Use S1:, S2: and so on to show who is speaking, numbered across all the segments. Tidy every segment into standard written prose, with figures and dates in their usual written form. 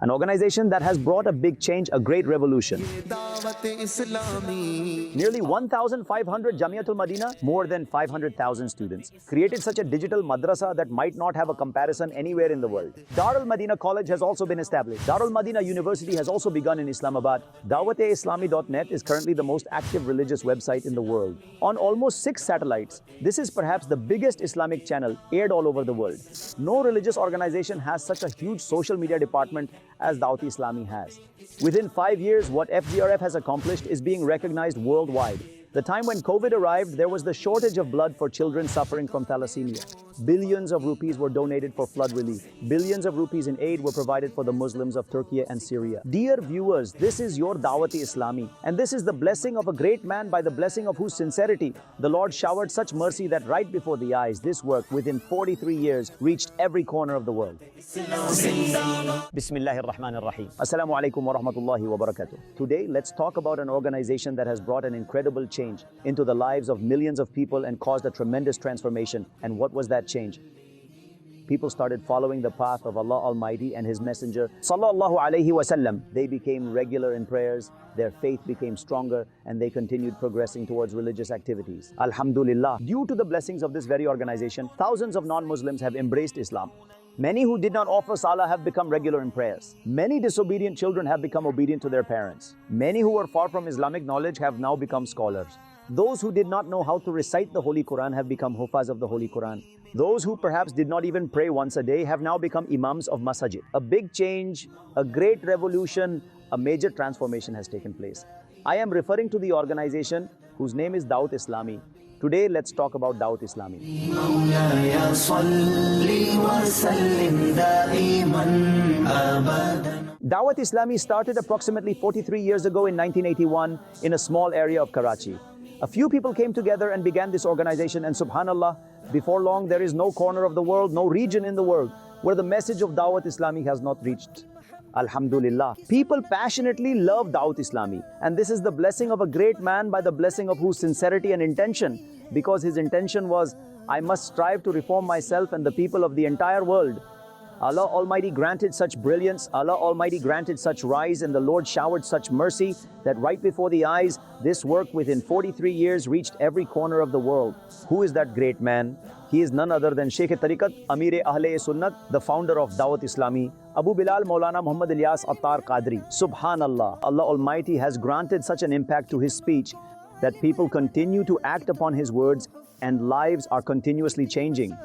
S1: an organization that has brought a big change, a great revolution. Nearly 1,500 Jamiatul Madina, more than 500,000 students, created such a digital madrasa that might not have a comparison anywhere in the world. Darul Madina College has also been established. Darul Madina University has also begun in Islamabad. Dawateislami.net is currently the most active religious website in the world. On almost 6 satellites, this is perhaps the biggest Islamic channel aired all over the world. No religious organization has such a huge social media department as Dawateislami has. Within 5 years, what FGRF has accomplished is being recognized worldwide. The time when COVID arrived, there was the shortage of blood for children suffering from thalassemia. Billions of rupees were donated for flood relief. Billions of rupees in aid were provided for the Muslims of Turkey and Syria. Dear viewers, this is your Dawateislami, and this is the blessing of a great man by the blessing of whose sincerity the Lord showered such mercy that right before the eyes, this work within 43 years reached every corner of the world. Bismillahir-Rahmanir-Rahim. Assalamu alaikum wa rahmatullahi wa barakatuh. Today, let's talk about an organization that has brought an incredible change into the lives of millions of people and caused a tremendous transformation. And what was that change? People started following the path of Allah Almighty and His Messenger Sallallahu Alaihi Wasallam. They became regular in prayers, their faith became stronger, and they continued progressing towards religious activities. Alhamdulillah. Due to the blessings of this very organization, thousands of non-Muslims have embraced Islam. Many who did not offer salah have become regular in prayers. Many disobedient children have become obedient to their parents. Many who were far from Islamic knowledge have now become scholars. Those who did not know how to recite the Holy Quran have become hufaz of the Holy Quran. Those who perhaps did not even pray once a day have now become imams of Masjid. A big change, a great revolution, a major transformation has taken place. I am referring to the organization whose name is Dawateislami. Today, let's talk about Dawateislami. Dawateislami started approximately 43 years ago in 1981 in a small area of Karachi. A few people came together and began this organization, and subhanallah, before long there is no corner of the world, no region in the world where the message of Dawateislami has not reached. Alhamdulillah. People passionately love Dawateislami, and this is the blessing of a great man by the blessing of whose sincerity and intention, because his intention was, I must strive to reform myself and the people of the entire world. Allah Almighty granted such brilliance, Allah Almighty granted such rise, and the Lord showered such mercy that right before the eyes, this work within 43 years reached every corner of the world. Who is that great man? He is none other than Sheikh-e-Tariqat, Amir-e-Ahle-e-Sunnat, the founder of Dawateislami, Abu Bilal Maulana Muhammad Ilyas Attar Qadri. Subhanallah, Allah Almighty has granted such an impact to his speech that people continue to act upon his words and lives are continuously changing.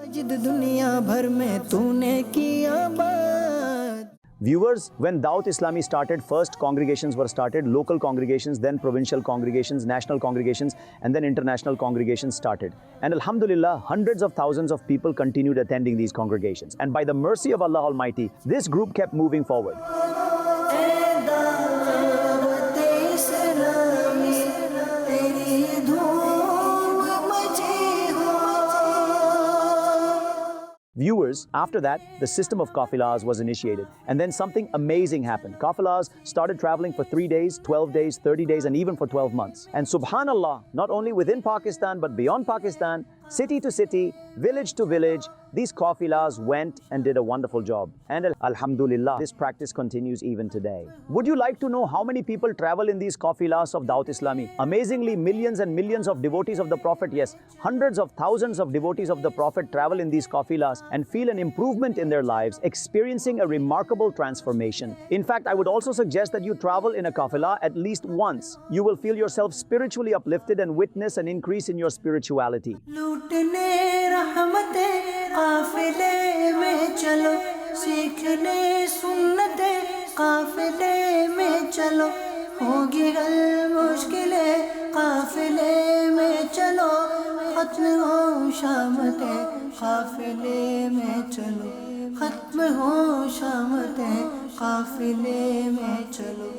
S1: Viewers, when Dawateislami started, first congregations were started, local congregations, then provincial congregations, national congregations, and then international congregations started. And alhamdulillah, hundreds of thousands of people continued attending these congregations. And by the mercy of Allah Almighty, this group kept moving forward. Viewers, after that, the system of kafilas was initiated, and then something amazing happened. Kafilas started traveling for 3 days, 12 days, 30 days, and even for 12 months. And subhanallah, not only within Pakistan, but beyond Pakistan, city to city, village to village, these kafilas went and did a wonderful job. And alhamdulillah, this practice continues even today. Would you like to know how many people travel in these kafilas of Dawateislami? Amazingly, millions and millions of devotees of the Prophet, yes, hundreds of thousands of devotees of the Prophet travel in these kafilas and feel an improvement in their lives, experiencing a remarkable transformation. In fact, I would also suggest that you travel in a kafila at least once. You will feel yourself spiritually uplifted and witness an increase in your spirituality. काफिले में चलो सीखने सुन्नते काफिले में चलो होगी हल मुश्किलें काफिले में चलो खत्म हो शामते काफिले में चलो खत्म हो शामते काफिले में चलो.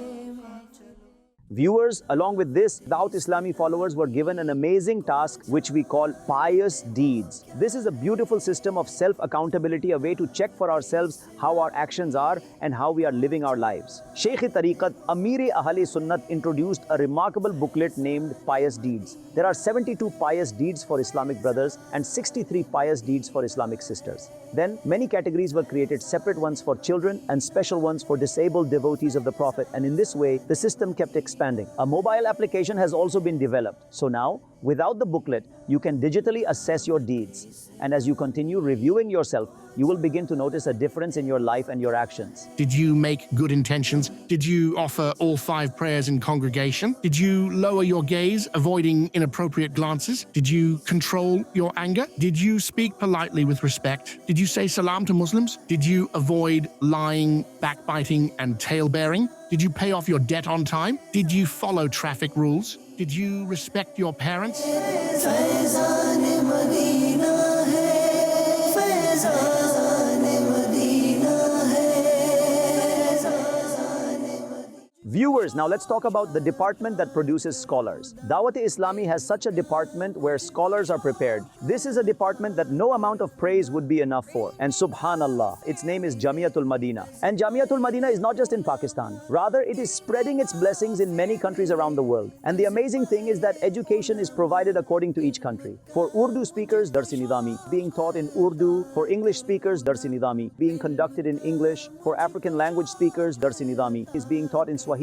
S1: Viewers, along with this, Dawateislami followers were given an amazing task which we call pious deeds. This is a beautiful system of self-accountability, a way to check for ourselves how our actions are and how we are living our lives. Shaykh-e-Tariqat Amir-e Ahl-e Sunnat introduced a remarkable booklet named Pious Deeds. There are 72 pious deeds for Islamic brothers and 63 pious deeds for Islamic sisters. Then, many categories were created, separate ones for children and special ones for disabled devotees of the Prophet, and in this way, the system kept expanding. A mobile application has also been developed. So now, without the booklet, you can digitally assess your deeds. And as you continue reviewing yourself, you will begin to notice a difference in your life and your actions.
S2: Did you make good intentions? Did you offer all 5 prayers in congregation? Did you lower your gaze, avoiding inappropriate glances? Did you control your anger? Did you speak politely with respect? Did you say salam to Muslims? Did you avoid lying, backbiting, and tail-bearing? Did you pay off your debt on time? Did you follow traffic rules? Did you respect your parents?
S1: Viewers, now let's talk about the department that produces scholars. Dawateislami has such a department where scholars are prepared. This is a department that no amount of praise would be enough for. And subhanallah, its name is Jamiatul Madina. And Jamiatul Madina is not just in Pakistan. Rather, it is spreading its blessings in many countries around the world. And the amazing thing is that education is provided according to each country. For Urdu speakers, Darsi Nidami, being taught in Urdu. For English speakers, Darsi Nidami, being conducted in English. For African language speakers, Darsi Nidami is being taught in Swahili.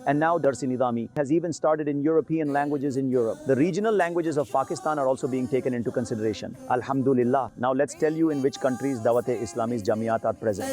S1: And now Darsi Nidami has even started in European languages in Europe. The regional languages of Pakistan are also being taken into consideration. Alhamdulillah. Now let's tell you in which countries Dawat-e-Islami's Jamiat are present.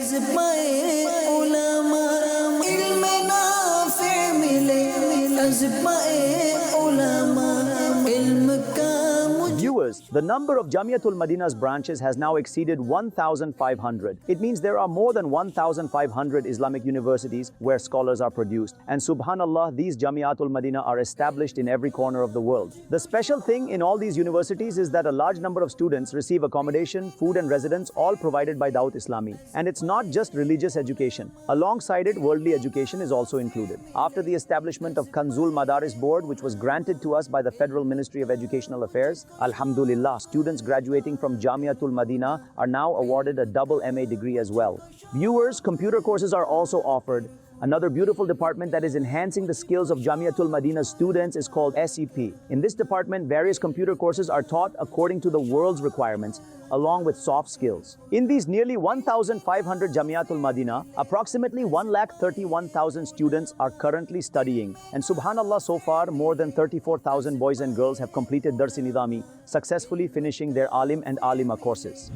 S1: Viewers, the number of Jamiatul Madina's branches has now exceeded 1,500. It means there are more than 1,500 Islamic universities where scholars are produced. And subhanallah, these Jamiatul Madina are established in every corner of the world. The special thing in all these universities is that a large number of students receive accommodation, food and residence, all provided by Dawat-Islami. And it's not just religious education. Alongside it, worldly education is also included. After the establishment of Kanzul Madaris Board, which was granted to us by the Federal Ministry of Educational Affairs, Alhamdulillah, students graduating from Jamiatul Madina are now awarded a double MA degree as well. Viewers, computer courses are also offered. Another beautiful department that is enhancing the skills of Jamiatul Madina's students is called SEP. In this department, various computer courses are taught according to the world's requirements, along with soft skills. In these nearly 1,500 Jamiatul Madina, approximately 1,31,000 students are currently studying. And subhanallah, so far, more than 34,000 boys and girls have completed Darsi Nidami, successfully finishing their Alim and Alima courses.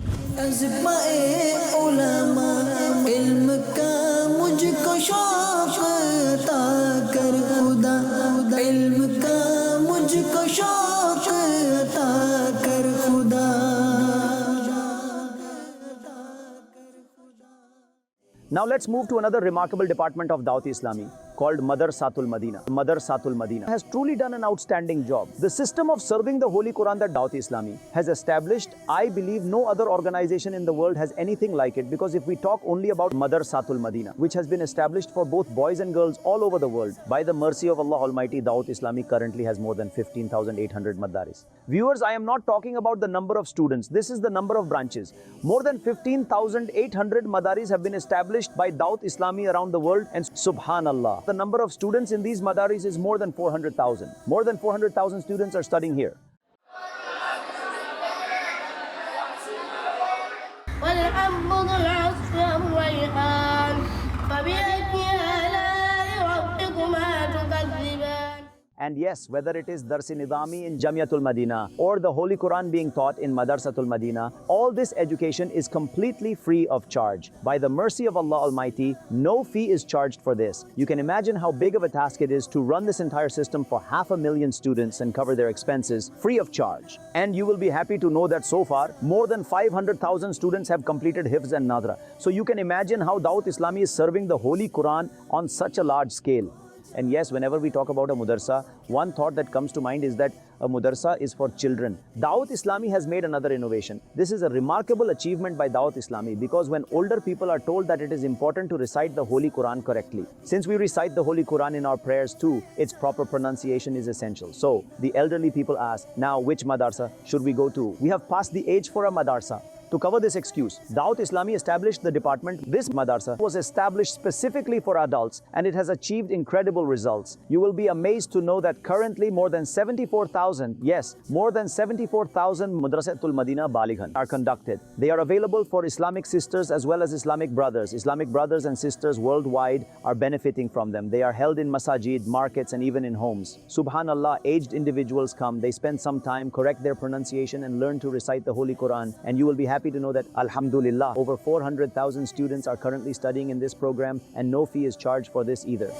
S1: Now let's move to another remarkable department of Dawat-Islami called Madrasatul Madina. Madrasatul Madina has truly done an outstanding job. The system of serving the Holy Quran that Dawat-Islami has established, I believe no other organization in the world has anything like it, because if we talk only about Madrasatul Madina, which has been established for both boys and girls all over the world, by the mercy of Allah Almighty, Dawat-Islami currently has more than 15,800 madaris. Viewers, I am not talking about the number of students. This is the number of branches. More than 15,800 madaris have been established by Dawat-Islami around the world, and subhanallah, the number of students in these madaris is more than 400,000. More than 400,000 students are studying here. And yes, whether it is Darsi Nidami in Jamiatul Madina or the Holy Quran being taught in Madrasatul Madina, all this education is completely free of charge. By the mercy of Allah Almighty, no fee is charged for this. You can imagine how big of a task it is to run this entire system for 500,000 students and cover their expenses free of charge. And you will be happy to know that so far, more than 500,000 students have completed Hifz and Nadra. So you can imagine how Dawat Islami is serving the Holy Quran on such a large scale. And yes, whenever we talk about a madrasa, one thought that comes to mind is that a madrasa is for children. Dawateislami has made another innovation. This is a remarkable achievement by Dawateislami because when older people are told that it is important to recite the Holy Quran correctly, since we recite the Holy Quran in our prayers too, its proper pronunciation is essential. So the elderly people ask, now which madrasa should we go to? We have passed the age for a madrasa. To cover this excuse, Dawateislami established the department. This madrasa was established specifically for adults and it has achieved incredible results. You will be amazed to know that currently more than 74,000, yes, more than 74,000 Madrasatul Madina Balighan are conducted. They are available for Islamic sisters as well as Islamic brothers. Islamic brothers and sisters worldwide are benefiting from them. They are held in Masjid, markets and even in homes. Subhanallah, aged individuals come, they spend some time, correct their pronunciation and learn to recite the Holy Quran, and you will be happy to know that Alhamdulillah, over 400,000 students are currently studying in this program and no fee is charged for this either.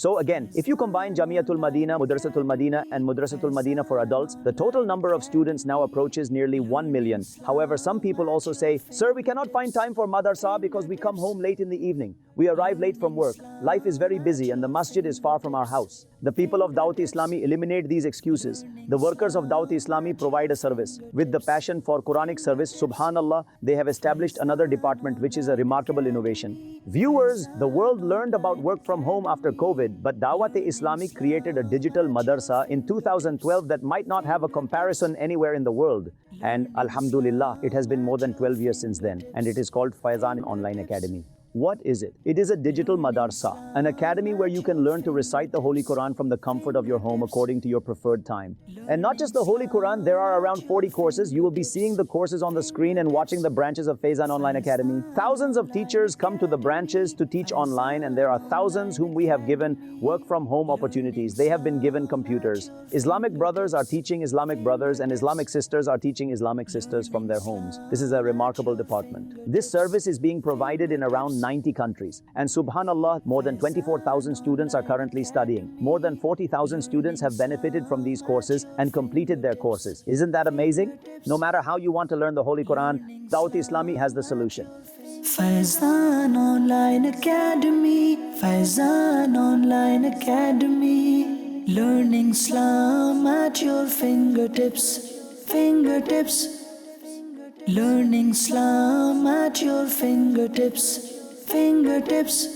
S1: So again, if you combine Jamiatul Madina, Madrasatul Madina and Madrasatul Madina for adults, the total number of students now approaches nearly 1 million. However, some people also say, sir, we cannot find time for madrasa because we come home late in the evening. We arrive late from work. Life is very busy and the masjid is far from our house. The people of Dawateislami eliminate these excuses. The workers of Dawateislami provide a service. With the passion for Quranic service, subhanallah, they have established another department which is a remarkable innovation. Viewers, the world learned about work from home after COVID, but Dawateislami created a digital madrasa in 2012 that might not have a comparison anywhere in the world. And Alhamdulillah, it has been more than 12 years since then, and it is called Faizan Online Academy. What is it? It is a digital madrasa, an academy where you can learn to recite the Holy Quran from the comfort of your home according to your preferred time. And not just the Holy Quran, there are around 40 courses. You will be seeing the courses on the screen and watching the branches of Faizan Online Academy. Thousands of teachers come to the branches to teach online, and there are thousands whom we have given work from home opportunities. They have been given computers. Islamic brothers are teaching Islamic brothers, and Islamic sisters are teaching Islamic sisters from their homes. This is a remarkable department. This service is being provided in around 90 countries. And subhanallah, more than 24,000 students are currently studying. More than 40,000 students have benefited from these courses and completed their courses. Isn't that amazing? No matter how you want to learn the Holy Quran, Dawateislami has the solution.
S3: Faizan Online Academy, Faizan Online Academy, learning Islam at your fingertips, fingertips. Learning Islam at your fingertips, fingertips.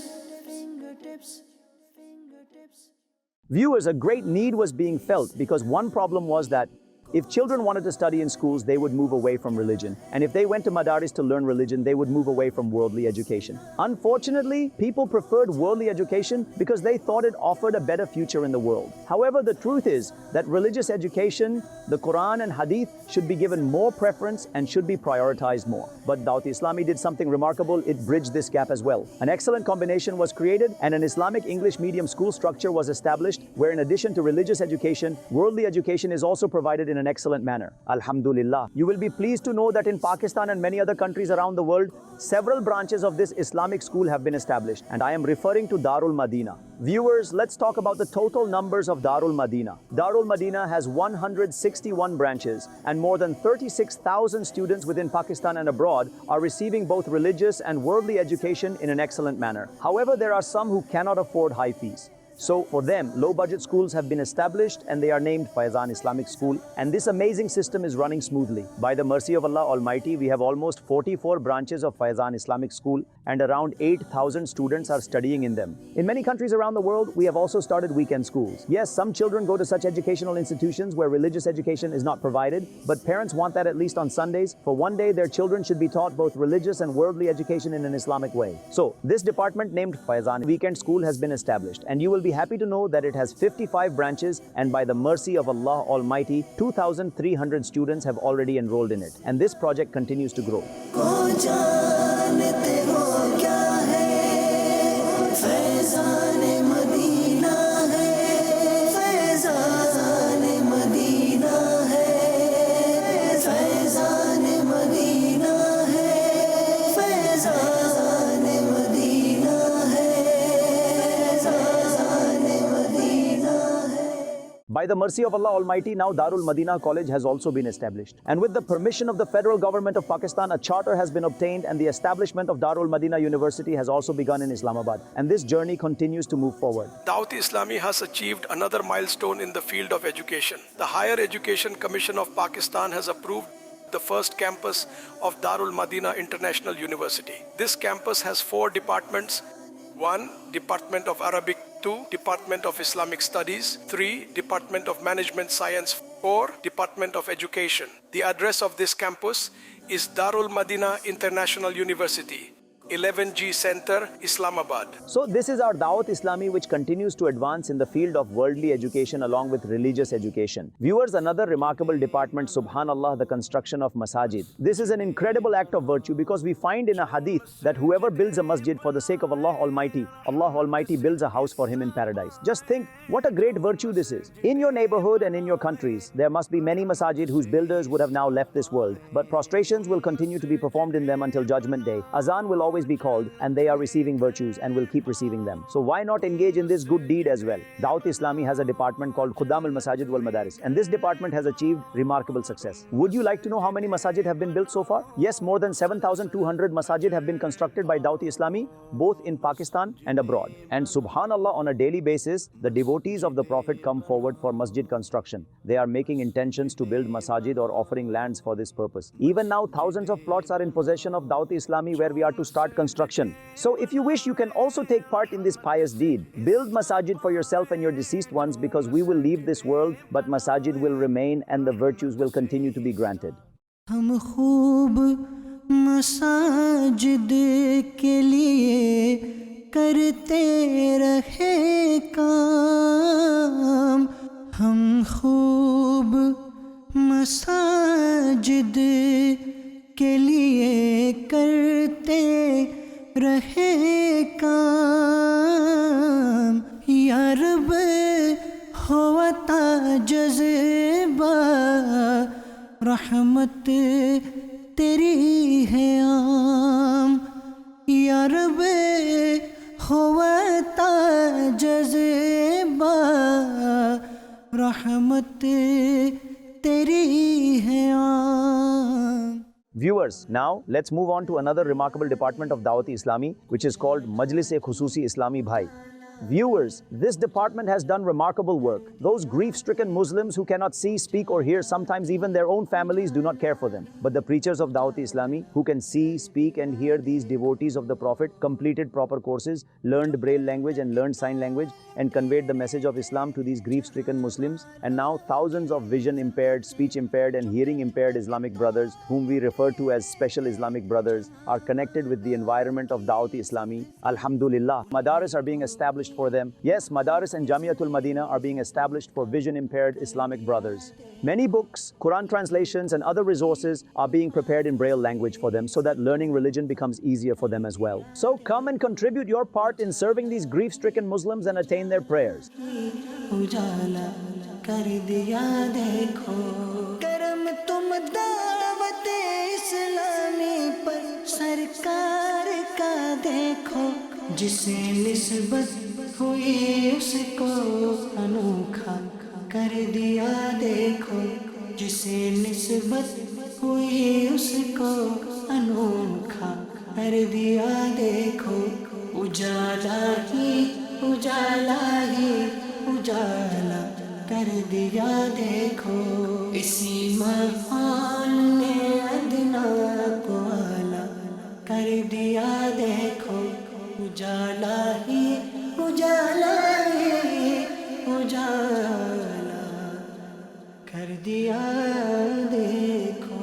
S1: Viewers, a great need was being felt because one problem was that if children wanted to study in schools, they would move away from religion. And if they went to madaris to learn religion, they would move away from worldly education. Unfortunately, people preferred worldly education because they thought it offered a better future in the world. However, the truth is that religious education, the Quran and Hadith should be given more preference and should be prioritized more. But Dawateislami did something remarkable. It bridged this gap as well. An excellent combination was created and an Islamic English medium school structure was established where in addition to religious education, worldly education is also provided in an excellent manner. Alhamdulillah. You will be pleased to know that in Pakistan and many other countries around the world, several branches of this Islamic school have been established. And I am referring to Darul Madina. Viewers, let's talk about the total numbers of Darul Madina. Darul Madina has 161 branches and more than 36,000 students within Pakistan and abroad are receiving both religious and worldly education in an excellent manner. However, there are some who cannot afford high fees. So for them, low-budget schools have been established and they are named Faizan Islamic School. And this amazing system is running smoothly. By the mercy of Allah Almighty, we have almost 44 branches of Faizan Islamic School and around 8,000 students are studying in them. In many countries around the world, we have also started weekend schools. Yes, some children go to such educational institutions where religious education is not provided, but parents want that at least on Sundays. For one day, their children should be taught both religious and worldly education in an Islamic way. So, this department named Faizan Weekend School has been established, and you will be happy to know that it has 55 branches, and by the mercy of Allah Almighty, 2,300 students have already enrolled in it. And this project continues to grow. By By the mercy of Allah Almighty, now Darul Madina College has also been established. And with the permission of the Federal Government of Pakistan, a charter has been obtained and the establishment of Darul Madina University has also begun in Islamabad. And this journey continues to move forward.
S4: Dawateislami has achieved another milestone in the field of education. The Higher Education Commission of Pakistan has approved the first campus of Darul Madina International University. This campus has 4 departments. 1. Department of Arabic. 2. Department of Islamic Studies. 3. Department of Management Science. 4. Department of Education. The address of this campus is Darul Madina International University, 11G Center, Islamabad.
S1: So this is our Dawateislami, which continues to advance in the field of worldly education along with religious education. Viewers, another remarkable department, subhanallah, the construction of Masjid. This is an incredible act of virtue because we find in a hadith that whoever builds a masjid for the sake of Allah Almighty builds a house for him in paradise. Just think what a great virtue this is. In your neighborhood and in your countries, there must be many masajid whose builders would have now left this world, but prostrations will continue to be performed in them until Judgment Day. Azan will always be called and they are receiving virtues and will keep receiving them. So why not engage in this good deed as well? Dawateislami has a department called Khuddam al-Masajid wal Madaris, and this department has achieved remarkable success. Would you like to know how many masajid have been built so far? Yes, more than 7,200 masajid have been constructed by Dawateislami, both in Pakistan and abroad. And subhanallah, on a daily basis, the devotees of the Prophet come forward for masjid construction. They are making intentions to build masajid or offering lands for this purpose. Even now, thousands of plots are in possession of Dawateislami where we are to start construction. So if you wish, you can also take part in this pious deed. Build masajid for yourself and your deceased ones, because we will leave this world, but masajid will remain and the virtues will continue to be granted.
S3: हम खूब मसाजिद के लिए करते रहे काम, हम खूब मसाजिद के लिए करते रहे काम, या रब होता जज़्बा रहमत तेरी है आम, या रब होता जज़्बा रहमत तेरी है आम.
S1: Viewers, now let's move on to another remarkable department of Dawateislami, which is called Majlis-e-Khususi Islami Bhai. Viewers, this department has done remarkable work. Those grief-stricken Muslims who cannot see, speak or hear, sometimes even their own families do not care for them. But the preachers of Dawateislami, who can see, speak and hear, these devotees of the Prophet, completed proper courses, learned Braille language and learned sign language, and conveyed the message of Islam to these grief-stricken Muslims. And now thousands of vision-impaired, speech-impaired and hearing-impaired Islamic brothers, whom we refer to as special Islamic brothers, are connected with the environment of Dawateislami. Alhamdulillah, madaris are being established for them. Yes, Madaris and Jamiatul Madina are being established for vision-impaired Islamic brothers. Many books, Quran translations and other resources are being prepared in Braille language for them so that learning religion becomes easier for them as well. So come and contribute your part in serving these grief-stricken Muslims and attain their prayers.
S3: उजाला कर दिया देखो, करम तुम दावत इस्लामी पर सरकार का देखो, जिसे निस्बत हुई उसको अनोखा कर दिया देखो, जिसे निस्बत हुई उसको अनोखा कर दिया देखो, उजाला ही उजाला ही उजाला कर दिया देखो, इसी माहौल ने अदना को आला कर दिया देखो, उजाला ही उजाला कर दिया देखो.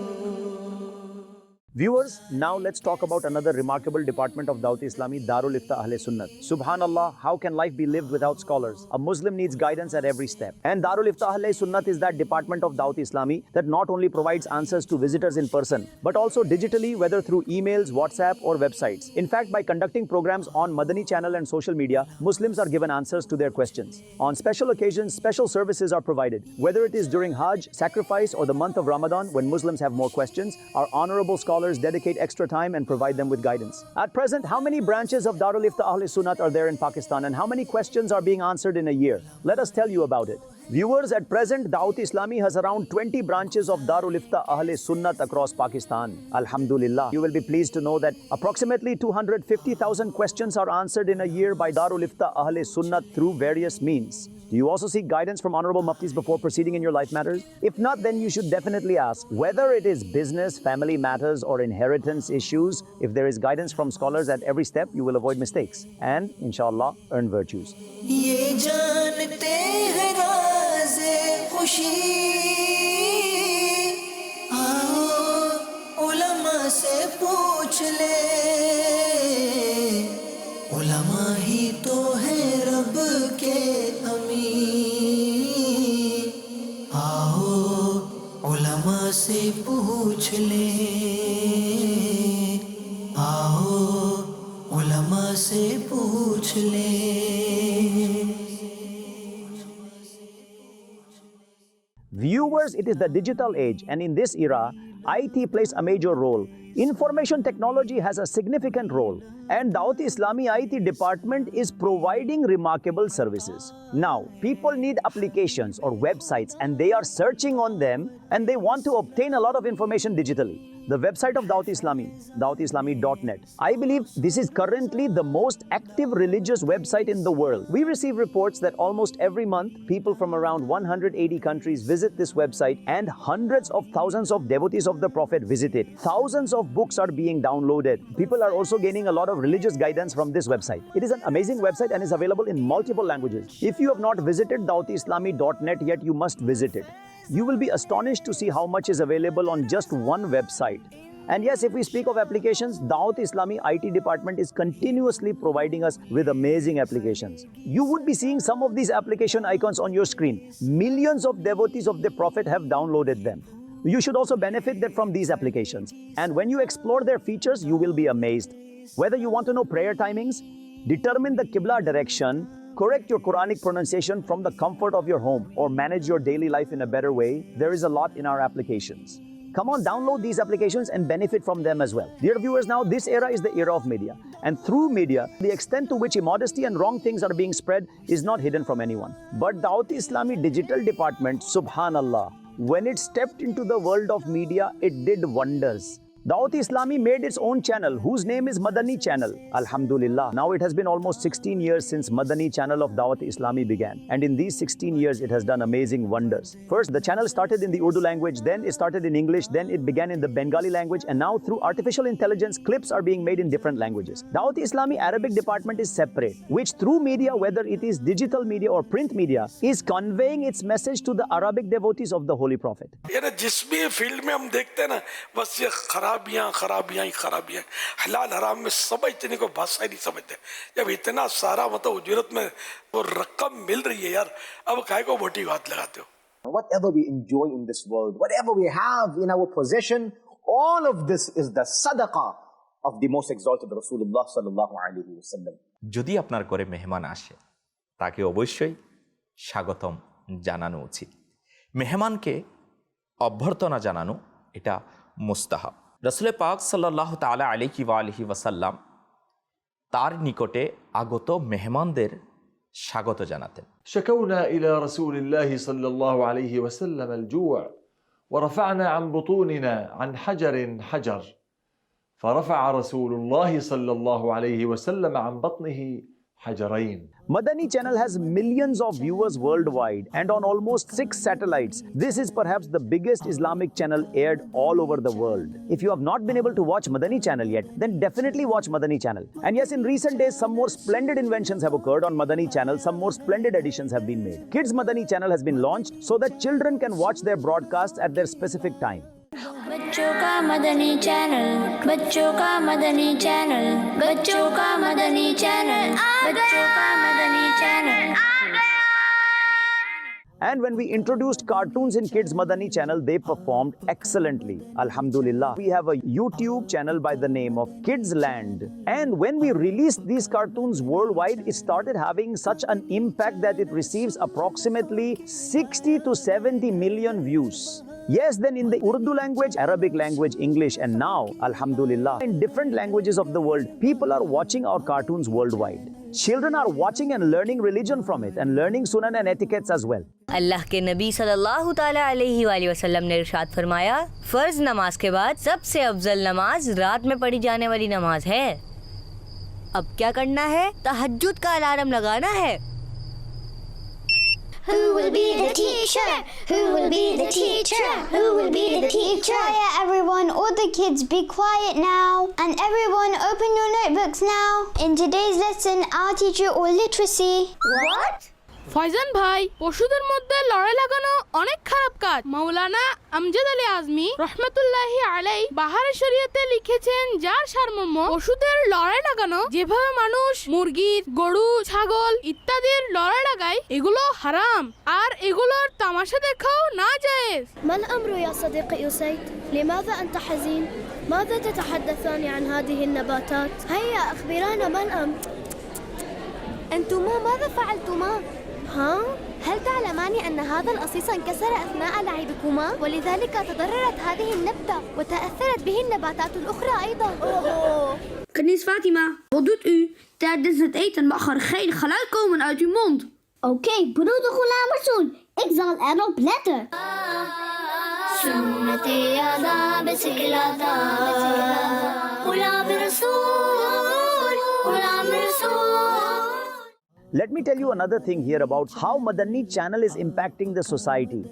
S1: Viewers, now let's talk about another remarkable department of Dawateislami, Darul Ifta Ahle Sunnat. Subhanallah, how can life be lived without scholars? A Muslim needs guidance at every step. And Darul Ifta Ahle Sunnat is that department of Dawateislami that not only provides answers to visitors in person, but also digitally, whether through emails, WhatsApp or websites. In fact, by conducting programs on Madani Channel and social media, Muslims are given answers to their questions. On special occasions, special services are provided. Whether it is during Hajj, sacrifice or the month of Ramadan when Muslims have more questions, our honorable scholars dedicate extra time and provide them with guidance. At present, how many branches of Darul Ifta Ahle Sunnat are there in Pakistan and how many questions are being answered in a year? Let us tell you about it. Viewers, at present, Dawateislami has around 20 branches of Darul Ifta Ahle Sunnat across Pakistan. Alhamdulillah. You will be pleased to know that approximately 250,000 questions are answered in a year by Darul Ifta Ahle Sunnat through various means. Do you also seek guidance from honorable muftis before proceeding in your life matters? If not, then you should definitely ask. Whether it is business, family matters, or inheritance issues, if there is guidance from scholars at every step, you will avoid mistakes and, inshallah, earn virtues.
S3: ये जानते हैं राज़े खुशी, आओ उलमा से पूछ ले, उलमा ही तो है रब के अमीर, आओ उलमा से पूछ ले, आओ उलमा से पूछ ले.
S1: Viewers, it is the digital age, and in this era, IT plays a major role. Information technology has a significant role, and Dawateislami IT department is providing remarkable services. Now, people need applications or websites, and they are searching on them, and they want to obtain a lot of information digitally. The website of Dawateislami, dawateislami.net. I believe this is currently the most active religious website in the world. We receive reports that almost every month, people from around 180 countries visit this website, and hundreds of thousands of devotees of the Prophet visit it. Thousands of books are being downloaded. People are also gaining a lot of religious guidance from this website. It is an amazing website and is available in multiple languages. If you have not visited dawateislami.net yet, you must visit it. You will be astonished to see how much is available on just one website. And yes, if we speak of applications, Dawateislami IT department is continuously providing us with amazing applications. You would be seeing some of these application icons on your screen. Millions of devotees of the Prophet have downloaded them. You should also benefit from these applications. And when you explore their features, you will be amazed. Whether you want to know prayer timings, determine the Qibla direction, correct your Quranic pronunciation from the comfort of your home, or manage your daily life in a better way, there is a lot in our applications. Come on, download these applications and benefit from them as well. Dear viewers, now this era is the era of media. And through media, the extent to which immodesty and wrong things are being spread is not hidden from anyone. But Dawateislami digital department, subhanallah, when it stepped into the world of media, it did wonders. Dawateislami made its own channel, whose name is Madani Channel. Alhamdulillah. Now it has been almost 16 years since Madani Channel of Dawateislami began. And in these 16 years, it has done amazing wonders. First, the channel started in the Urdu language, then it started in English, then it began in the Bengali language, and now through artificial intelligence, clips are being made in different languages. Dawateislami Arabic department is separate, which through media, whether it is digital media or print media, is conveying its message to the Arabic devotees of the Holy Prophet.
S4: जिस भी field में हम देखते हैं ना, बस ये खराबियां खराबियां ही खराबियां, हलाल हराम में समझते नहीं, को भाषा ही नहीं समझते. जब इतना सारा मतलब उजरत में वो रकम मिल रही है यार, अब काहे को मोटी बात लगाते हो?
S5: Whatever we enjoy in this world, whatever we have in our possession, all of this is the sadaqah of the most exalted Rasulullah sallallahu alaihi wasallam.
S6: যদি আপনার ঘরে মেহমান আসে, তাকে অবশ্যই স্বাগতম জানানো উচিত. মেহমানকে অভ্যর্থনা জানানো এটা মুস্তাহাব. রাসূল পাক সাল্লাল্লাহু তাআলা আলাইহি ওয়া আলিহি ওয়াসাল্লাম তার নিকটে আগত মেহমানদের স্বাগত জানাতেন.
S7: شكونا إلى رسول الله صلى الله عليه وسلم الجوع ورفعنا عن بطوننا عن حجر حجر فرفع رسول الله صلى الله عليه وسلم عن بطنه حجرين.
S1: Madani Channel has millions of viewers worldwide and on almost 6 satellites. This is perhaps the biggest Islamic channel aired all over the world. If you have not been able to watch Madani Channel yet, then definitely watch Madani Channel. And yes, in recent days, some more splendid inventions have occurred on Madani Channel. Some more splendid additions have been made. Kids Madani Channel has been launched so that children can watch their broadcasts at their specific time.
S8: बच्चों का Madani channel, बच्चों का Madani channel, बच्चों का Madani channel, बच्चों का Madani channel.
S1: And when we introduced cartoons in Kids Madani Channel, they performed excellently. Alhamdulillah. We have a YouTube channel by the name of Kids Land. And when we released these cartoons worldwide, it started having such an impact that it receives approximately 60 to 70 million views. Yes, then in the Urdu language, Arabic language, English, and now, alhamdulillah, in different languages of the world, people are watching our cartoons worldwide. Children are watching and learning religion from it and learning sunnah and etiquettes as well.
S9: अल्लाह के नबी सल्लल्लाहु ताला अलैहि वसल्लम ने इरशाद फरमाया, फर्ज नमाज के बाद सबसे अफजल नमाज रात में पढ़ी जाने वाली नमाज है। अब क्या करना है? तहज्जुद का अलार्म लगाना है।
S8: Who will be the teacher? Who will be the teacher? Who will be the teacher? Quiet everyone, all the kids be quiet now. And everyone open your notebooks now. In today's lesson, I'll teach you all literacy. What?
S10: Faizan ভাই, পশুদের মধ্যে লড়াই লাগানো অনেক খারাপ কাজ। মাওলানা আমজাদ আলী আজমি রহমাতুল্লাহি আলাইহি বাহারে শরীয়তে লিখেছেন, যার সারমর্ম পশুদের লড়াই লাগানো, যেভাবে মানুষ মুরগি, গরু, ছাগল ইত্যাদির লড়াই লাগায়, এগুলো হারাম আর এগুলোর তামাশা দেখাও নাজায়েজ।
S11: ما الأمر يا صديقي أسيد؟ لماذا أنت حزين؟ ماذا تتحدثان عن هذه النباتات؟ هيا أخبرانا ما الأمر؟ أنتما ماذا فعلتما؟ ها؟ هل تعلمان أن هذا الأصيص انكسر أثناء لعبكما ولذلك تضررت هذه النبتة وتأثرت به النباتات الأخرى أيضا؟
S12: Kenies Fatima, wat doet u? Tijdens het eten mag er geen geluid komen uit uw mond.
S8: Oké, broeder Ghulam Rasool, ik zal erop letten. Sunnate Adab Siklata Ghulam Rasool, Ghulam Rasool.
S1: Let me tell you another thing here about how Madani Channel is impacting the society.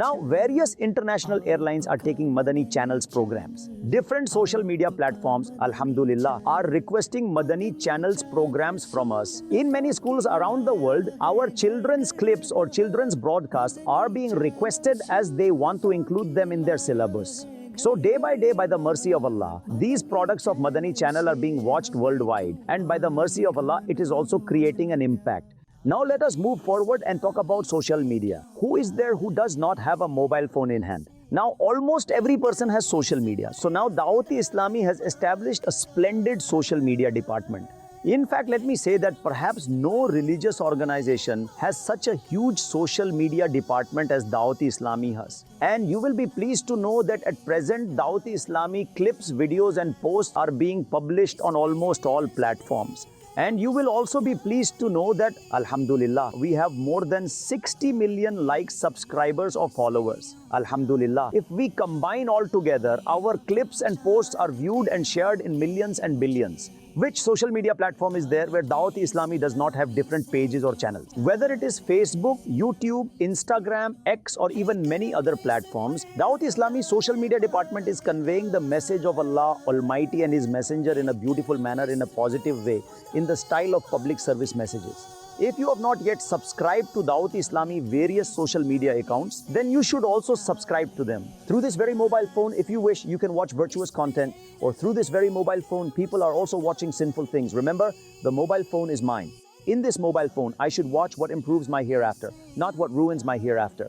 S1: Now, various international airlines are taking Madani Channel's programs. Different social media platforms, alhamdulillah, are requesting Madani Channel's programs from us. In many schools around the world, our children's clips or children's broadcasts are being requested as they want to include them in their syllabus. So day by day, by the mercy of Allah, these products of Madani Channel are being watched worldwide, and by the mercy of Allah, it is also creating an impact. Now let us move forward and talk about social media. Who is there who does not have a mobile phone in hand? Now almost every person has social media. So now Dawateislami has established a splendid social media department. In fact, let me say that perhaps no religious organization has such a huge social media department as Dawateislami has. And you will be pleased to know that at present, Dawateislami clips, videos and posts are being published on almost all platforms. And you will also be pleased to know that, alhamdulillah, we have more than 60 million likes, subscribers or followers. Alhamdulillah. If we combine all together, our clips and posts are viewed and shared in millions and billions. Which social media platform is there where Dawateislami does not have different pages or channels? Whether it is Facebook, YouTube, Instagram, X or even many other platforms, Dawateislami's social media department is conveying the message of Allah Almighty and His Messenger in a beautiful manner, in a positive way, in the style of public service messages. If you have not yet subscribed to Dawateislami various social media accounts, then you should also subscribe to them. Through this very mobile phone, if you wish, you can watch virtuous content, or through this very mobile phone, people are also watching sinful things. Remember, the mobile phone is mine. In this mobile phone, I should watch what improves my hereafter, not what ruins my hereafter.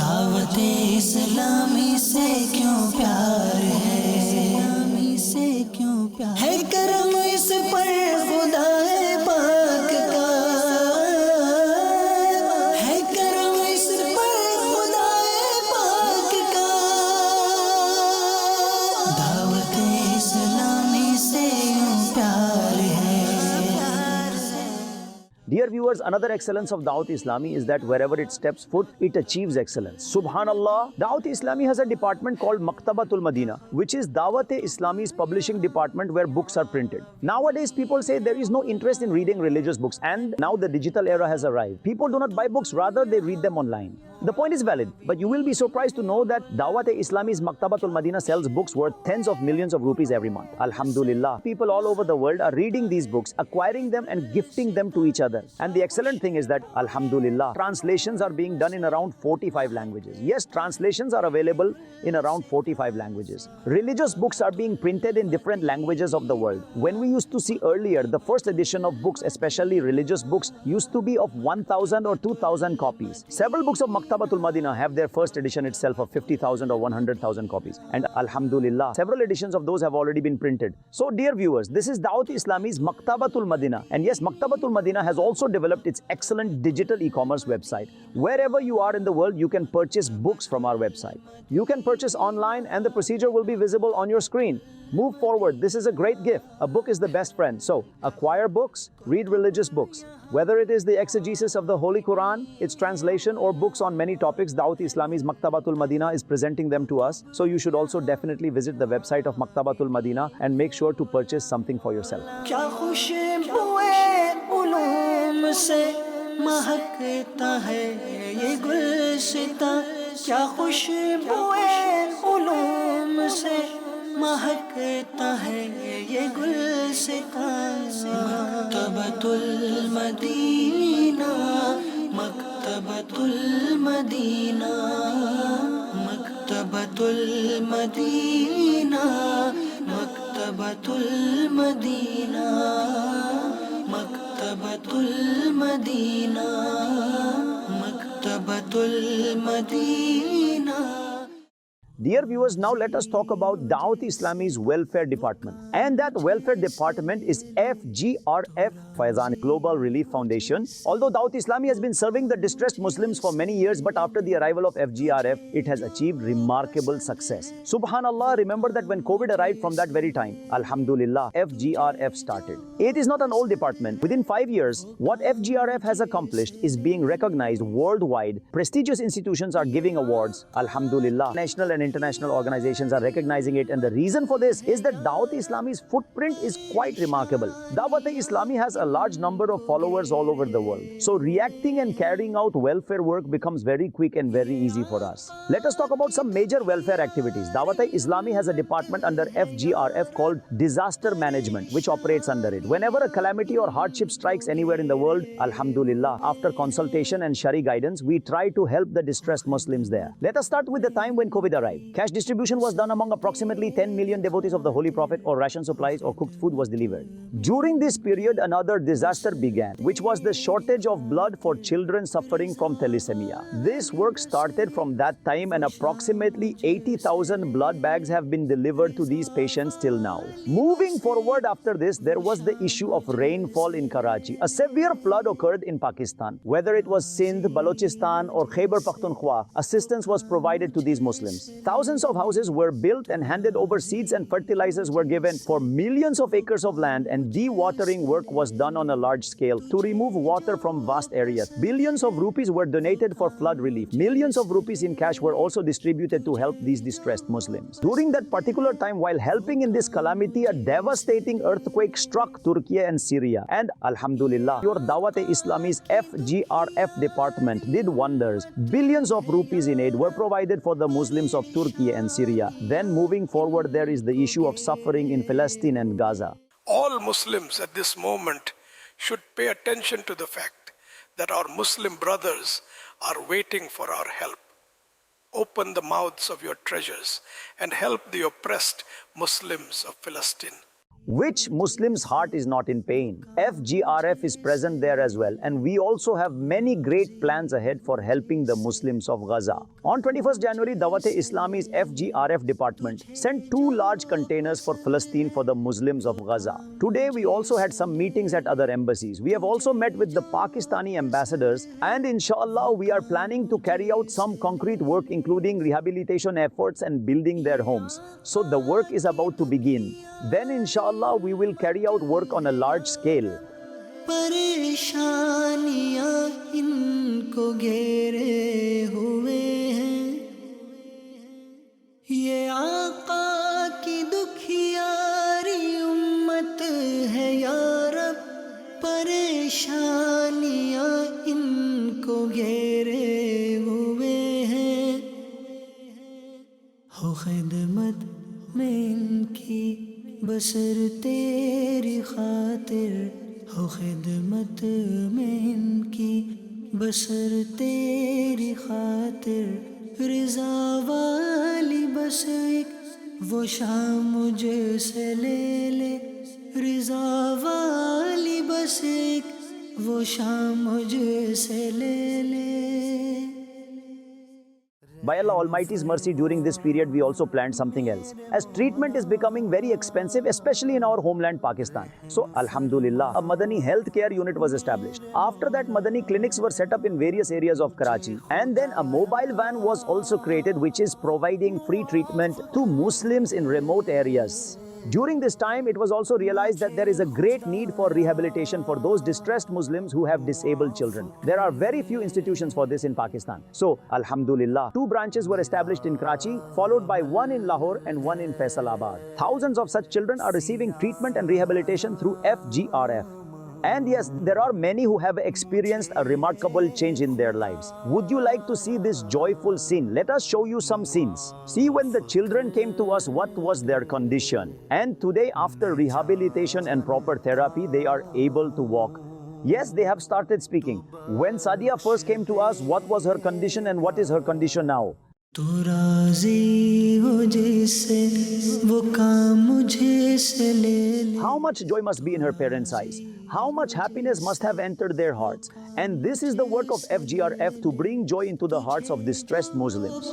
S3: दावत-ए-इस्लामी से क्यों प्यार है करम इस पर खुदाए पाक का है करम इस पर खुदाए पाक का दावत-ए-इस्लामी से यूं प्यार है।
S1: Dear viewers, another excellence of Dawateislami is that wherever it steps foot, it achieves excellence. Subhanallah, Dawateislami has a department called Maktabatul Madina, which is Dawateislami's publishing department where books are printed. Nowadays, people say there is no interest in reading religious books, and now the digital era has arrived. People do not buy books, rather they read them online. The point is valid, but you will be surprised to know that Dawateislami's Maktabatul Madina sells books worth tens of millions of rupees every month. Alhamdulillah, people all over the world are reading these books, acquiring them and gifting them to each other. And the excellent thing is that, alhamdulillah, translations are being done in around 45 languages. Yes, translations are available in around 45 languages. Religious books are being printed in different languages of the world. When we used to see earlier, the first edition of books, especially religious books, used to be of 1,000 or 2,000 copies. Several books of Maktabatul Madina have their first edition itself of 50,000 or 100,000 copies. And Alhamdulillah, several editions of those have already been printed. So dear viewers, this is Dawateislami's Maktabatul Madina. And yes, Maktabatul Madina has also developed its excellent digital e-commerce website. Wherever you are in the world, you can purchase books from our website. You can purchase online and the procedure will be visible on your screen. Move forward. This is a great gift. A book is the best friend. So, acquire books, read religious books. Whether it is the exegesis of the Holy Quran, its translation, or books on many topics, Dawateislami's Maktabatul Madina is presenting them to us. So, you should also definitely visit the website of Maktabatul Madina and make sure to purchase something for yourself.
S3: महकता है ये गुलसितां Maktabatul Madina Maktabatul Madina Maktabatul Madina Maktabatul Madina Maktabatul Madina Maktabatul Madina.
S1: Dear viewers, now let us talk about Dawateislami's welfare department. And that welfare department is FGRF, Faizan Global Relief Foundation. Although Dawateislami has been serving the distressed Muslims for many years, but after the arrival of FGRF, it has achieved remarkable success. Subhanallah, remember that when COVID arrived, from that very time, Alhamdulillah, FGRF started. It is not an old department. Within 5 years, what FGRF has accomplished is being recognized worldwide. Prestigious institutions are giving awards. Alhamdulillah. National and international organizations are recognizing it, and the reason for this is that Dawateislami's footprint is quite remarkable. Dawateislami has a large number of followers all over the world. So reacting and carrying out welfare work becomes very quick and very easy for us. Let us talk about some major welfare activities. Dawateislami has a department under FGRF called Disaster Management, which operates under it. Whenever a calamity or hardship strikes anywhere in the world, Alhamdulillah, after consultation and Shari guidance, we try to help the distressed Muslims there. Let us start with the time when COVID arrived. Cash distribution was done among approximately 10 million devotees of the Holy Prophet, or ration supplies or cooked food was delivered. During this period, another disaster began, which was the shortage of blood for children suffering from thalassemia. This work started from that time, and approximately 80,000 blood bags have been delivered to these patients till now. Moving forward after this, there was the issue of rainfall in Karachi. A severe flood occurred in Pakistan. Whether it was Sindh, Balochistan or Khyber Pakhtunkhwa, assistance was provided to these Muslims. Thousands of houses were built and handed over, seeds and fertilizers were given for millions of acres of land, and dewatering work was done on a large scale to remove water from vast areas. Billions of rupees were donated for flood relief. Millions of rupees in cash were also distributed to help these distressed Muslims. During that particular time, while helping in this calamity, a devastating earthquake struck Turkey and Syria. And Alhamdulillah, your Dawateislami's FGRF department did wonders. Billions of rupees in aid were provided for the Muslims of Turkey and Syria. Then moving forward, there is the issue of suffering in Palestine and Gaza.
S4: All Muslims at this moment should pay attention to the fact that our Muslim brothers are waiting for our help. Open the mouths of your treasures and help the oppressed Muslims of Palestine.
S1: Which Muslim's heart is not in pain? FGRF is present there as well, and we also have many great plans ahead for helping the Muslims of Gaza. On 21st January, Dawateislami's FGRF department sent 2 large containers for Palestine for the Muslims of Gaza. Today, we also had some meetings at other embassies. We have also met with the Pakistani ambassadors, and inshallah, we are planning to carry out some concrete work, including rehabilitation efforts and building their homes. So the work is about to begin. Then inshallah, we will carry out work on a large scale.
S3: परेशानियां इनको घेरे हुए हैं, ये आका की दुखियारी उम्मत है या रब, परेशानियां इनको घेरे हुए हैं, हो खिदमत में इनकी बसर तेरी खातिर, हो खिदमत में इनकी बसर तेरी खातिर, रिज़ा वाली बस एक वो शाम मुझसे ले ले, रिज़ा वाली बस एक वो शाम मुझसे ले ले,
S1: By Allah Almighty's mercy, during this period, we also planned something else. As treatment is becoming very expensive, especially in our homeland, Pakistan. So, Alhamdulillah, a Madani healthcare unit was established. After that, Madani clinics were set up in various areas of Karachi. And then a mobile van was also created, which is providing free treatment to Muslims in remote areas. During this time, it was also realized that there is a great need for rehabilitation for those distressed Muslims who have disabled children. There are very few institutions for this in Pakistan. So, Alhamdulillah, 2 branches were established in Karachi, followed by 1 in Lahore and 1 in Faisalabad. Thousands of such children are receiving treatment and rehabilitation through FGRF. And yes, there are many who have experienced a remarkable change in their lives. Would you like to see this joyful scene? Let us show you some scenes. See, when the children came to us, what was their condition? And today, after rehabilitation and proper therapy, they are able to walk. Yes, they have started speaking. When Sadia first came to us, what was her condition and what is her condition now? How much joy must be in her parents' eyes? How much happiness must have entered their hearts? And this is the work of FGRF to bring joy into the hearts of distressed Muslims.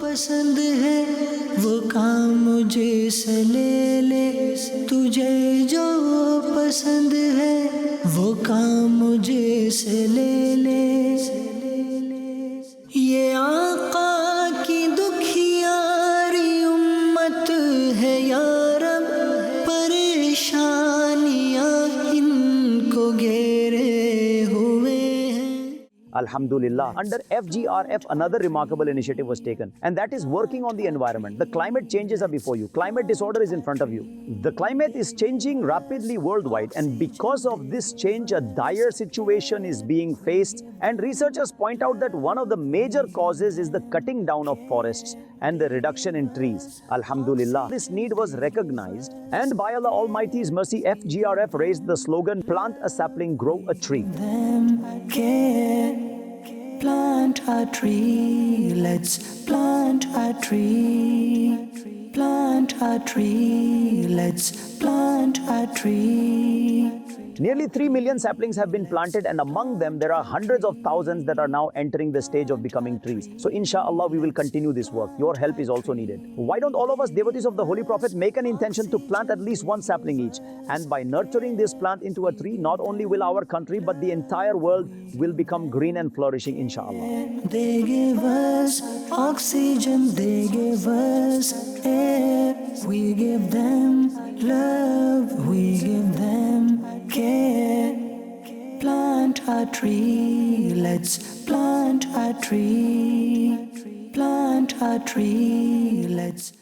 S1: Alhamdulillah. Under FGRF, another remarkable initiative was taken, and that is working on the environment. The climate changes are before you. Climate disorder is in front of you. The climate is changing rapidly worldwide, and because of this change, a dire situation is being faced. And researchers point out that one of the major causes is the cutting down of forests and the reduction in trees. Alhamdulillah, this need was recognized, and by Allah Almighty's mercy, FGRF raised the slogan, "Plant a sapling, grow a tree."
S3: Plant a tree, let's plant a tree. Plant a tree, let's plant a tree.
S1: Nearly 3 million saplings have been planted, and among them there are hundreds of thousands that are now entering the stage of becoming trees. So inshallah, we will continue this work. Your help is also needed. Why don't all of us devotees of the Holy Prophet make an intention to plant at least 1 sapling each? And by nurturing this plant into a tree, not only will our country but the entire world will become green and flourishing, inshallah.
S3: They give us oxygen, they give us air. We give them love, we give them care. Plant a tree, let's plant a tree. Plant a tree, let's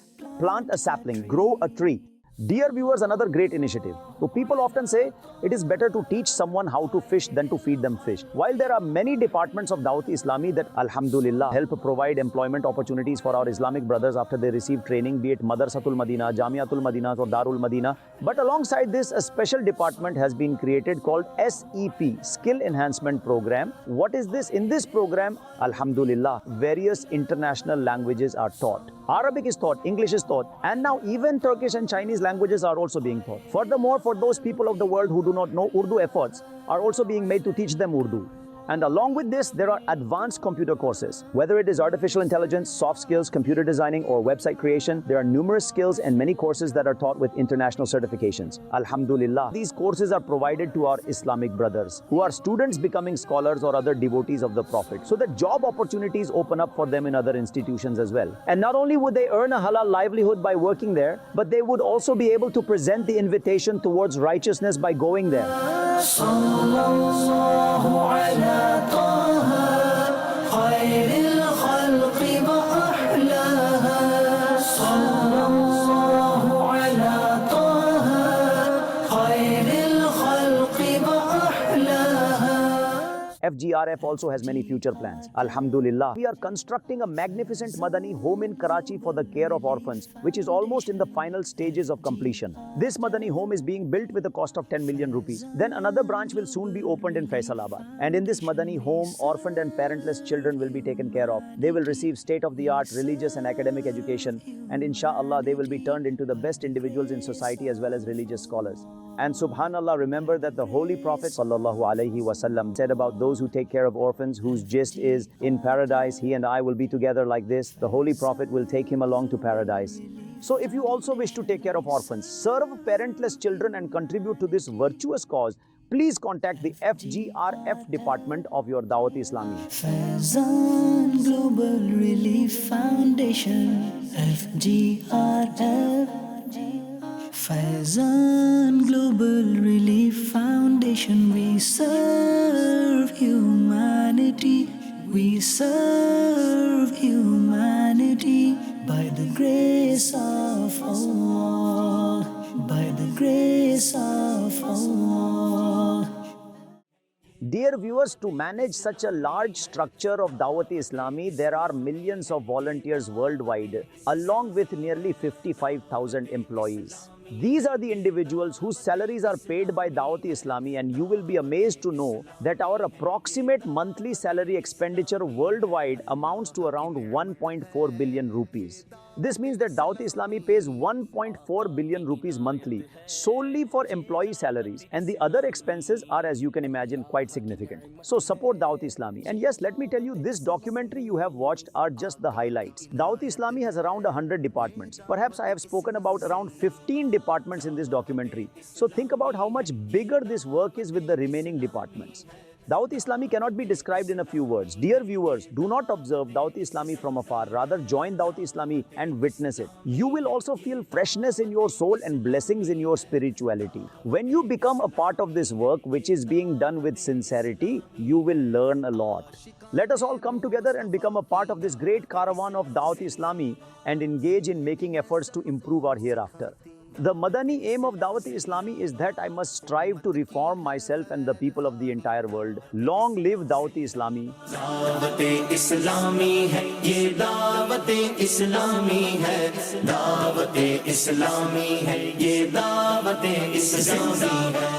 S1: plant a sapling, grow a tree. Dear viewers, another great initiative. So people often say it is better to teach someone how to fish than to feed them fish. While there are many departments of Dawateislami that, alhamdulillah, help provide employment opportunities for our Islamic brothers after they receive training, be it Madrasatul Madina, Jamiatul Madina or Darul Madina. But alongside this, a special department has been created called SEP, Skill Enhancement Program. What is this? In this program, alhamdulillah, various international languages are taught. Arabic is taught, English is taught, and now even Turkish and Chinese languages are also being taught. Furthermore, for those people of the world who do not know Urdu, efforts are also being made to teach them Urdu. And along with this, there are advanced computer courses. Whether it is artificial intelligence, soft skills, computer designing, or website creation, there are numerous skills and many courses that are taught with international certifications. Alhamdulillah, these courses are provided to our Islamic brothers who are students becoming scholars or other devotees of the Prophet, so that job opportunities open up for them in other institutions as well. And not only would they earn a halal livelihood by working there, but they would also be able to present the invitation towards righteousness by going there. FGRF also has many future plans. Alhamdulillah, we are constructing a magnificent Madani home in Karachi for the care of orphans, which is almost in the final stages of completion. This Madani home is being built with a cost of 10 million rupees. Then another branch will soon be opened in Faisalabad. And in this Madani home, orphaned and parentless children will be taken care of. They will receive state-of-the-art religious and academic education, and inshallah, they will be turned into the best individuals in society as well as religious scholars. And subhanallah, remember that the Holy Prophet sallallahu alaihi wasallam said about those who take care of orphans, whose gist is, in paradise, he and I will be together like this. The Holy Prophet will take him along to paradise. So if you also wish to take care of orphans, serve parentless children and contribute to this virtuous cause, please contact the FGRF department of your Dawateislami.
S3: Faizan Global Relief Foundation, FGRF. Faizan Global Relief Foundation, we serve humanity, we serve humanity by the grace of Allah, by the grace of Allah.
S1: Dear viewers, to manage such a large structure of Dawateislami, there are millions of volunteers worldwide, along with nearly 55,000 employees. These are the individuals whose salaries are paid by Dawateislami, and you will be amazed to know that our approximate monthly salary expenditure worldwide amounts to around 1.4 billion rupees. This means that Dawateislami pays 1.4 billion rupees monthly solely for employee salaries, and the other expenses are, as you can imagine, quite significant. So support Dawateislami. And yes, let me tell you, this documentary you have watched are just the highlights. Dawateislami has around 100 departments. Perhaps I have spoken about around 15 departments in this documentary. So think about how much bigger this work is with the remaining departments. Dawateislami cannot be described in a few words. Dear viewers, do not observe Dawateislami from afar. Rather, join Dawateislami and witness it. You will also feel freshness in your soul and blessings in your spirituality. When you become a part of this work, which is being done with sincerity, you will learn a lot. Let us all come together and become a part of this great caravan of Dawateislami and engage in making efforts to improve our hereafter. The Madani aim of Dawateislami is that I must strive to reform myself and the people of the entire world. Long live Dawateislami.
S3: Dawat-e-Islami hai, ye Dawat-e-Islami hai. Dawat-e-Islami hai, ye Dawat-e-Islami hai.